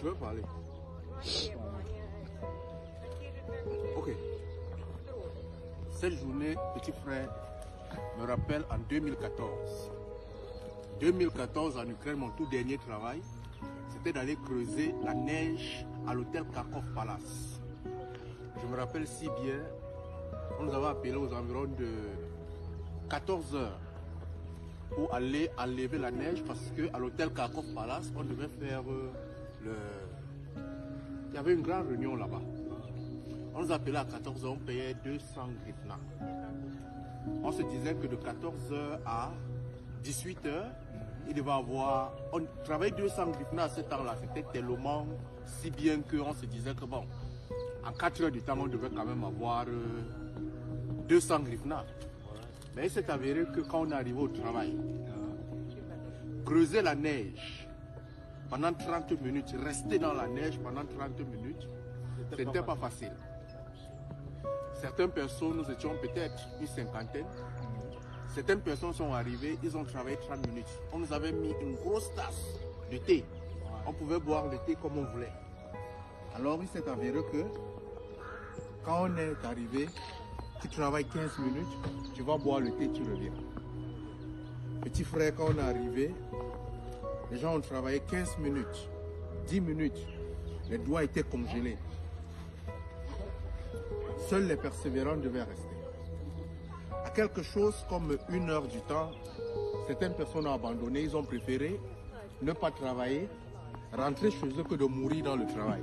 tu veux parler? Ok. Cette journée, petit frère, me rappelle en 2014. 2014, en Ukraine, mon tout dernier travail, c'était d'aller creuser la neige à l'hôtel Kharkov Palace. Je me rappelle si bien, on nous avait appelé aux environs de 14 heures pour aller enlever la neige parce qu'à l'hôtel Kharkov Palace, on devait faire Il y avait une grande réunion là-bas. On nous appelait à 14 heures, on payait 200 hryvnia. On se disait que de 14 heures à 18 heures, il devait avoir... On travaillait 200 hryvnia à ce temps-là. C'était tellement si bien qu'on se disait que bon, en 4 heures du temps, on devait quand même avoir 200 hryvnia. Mais il s'est avéré que quand on est arrivé au travail, creuser la neige pendant 30 minutes, rester dans la neige pendant 30 minutes, c'était pas facile. Certaines personnes, nous étions peut-être une cinquantaine. Certaines personnes sont arrivées, ils ont travaillé 30 minutes. On nous avait mis une grosse tasse de thé. On pouvait boire le thé comme on voulait. Alors il s'est avéré que quand on est arrivé, tu travailles 15 minutes, tu vas boire le thé, tu reviens. Petit frère, quand on est arrivé, les gens ont travaillé 15 minutes, 10 minutes, les doigts étaient congelés. Seuls les persévérants devaient rester. À quelque chose comme 1 heure du temps, certaines personnes ont abandonné, ils ont préféré ne pas travailler, rentrer chez eux que de mourir dans le travail.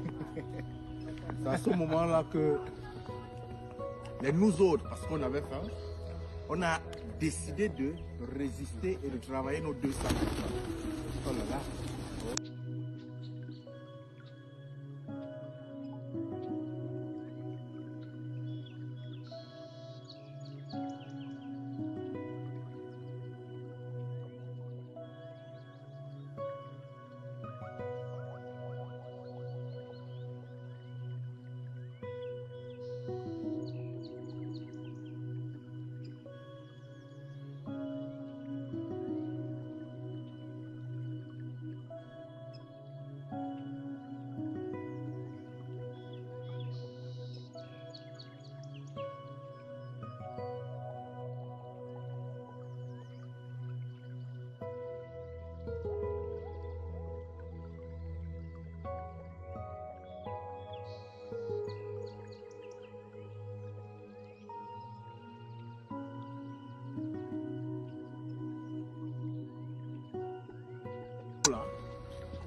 C'est à ce moment-là que nous autres, parce qu'on avait faim, on a décidé de résister et de travailler nos 200. Oh là là.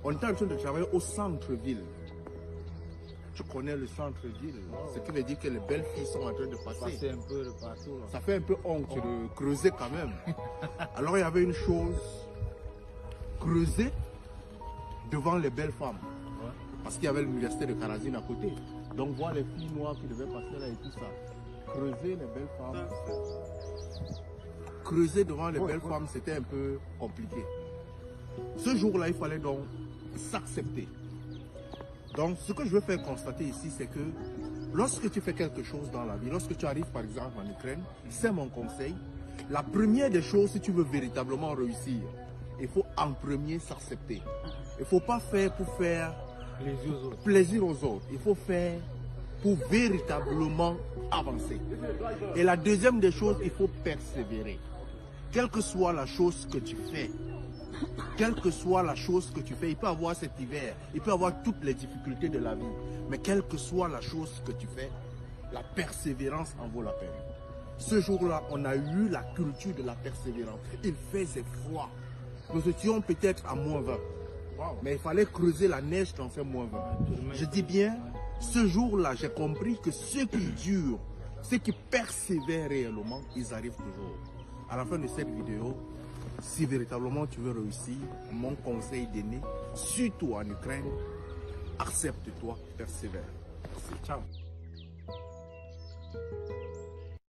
On est en train de travailler au centre-ville. Tu connais le centre-ville, ce qui veut dire que les belles filles sont en train de passer. Un peu de partout, là. Ça fait un peu honte de creuser quand même. Alors il y avait une chose, creuser devant les belles femmes. Parce qu'il y avait l'université de Karazine à côté. Donc voir les filles noires qui devaient passer là et tout ça. Creuser les belles femmes. Creuser devant les belles femmes, c'était un peu compliqué. Ce jour-là, il fallait donc s'accepter. Donc, ce que je veux faire constater ici, c'est que lorsque tu fais quelque chose dans la vie, lorsque tu arrives par exemple en Ukraine, c'est mon conseil, la première des choses, si tu veux véritablement réussir, il faut en premier s'accepter. Il ne faut pas faire pour faire plaisir aux autres. Il faut faire pour véritablement avancer. Et la deuxième des choses, il faut persévérer. Quelle que soit la chose que tu fais, quelle que soit la chose que tu fais, il peut avoir cet hiver, il peut avoir toutes les difficultés de la vie, mais quelle que soit la chose que tu fais, la persévérance en vaut la peine. Ce jour-là, on a eu la culture de la persévérance. Il faisait froid. Nous étions peut-être à -20, mais il fallait creuser la neige quand fait -20. Je dis bien, ce jour-là, j'ai compris que ceux qui durent, ceux qui persévèrent réellement, ils arrivent toujours. À la fin de cette vidéo, si véritablement tu veux réussir, mon conseil d'aîné, surtout en Ukraine, accepte-toi, persévère. Merci. Ciao.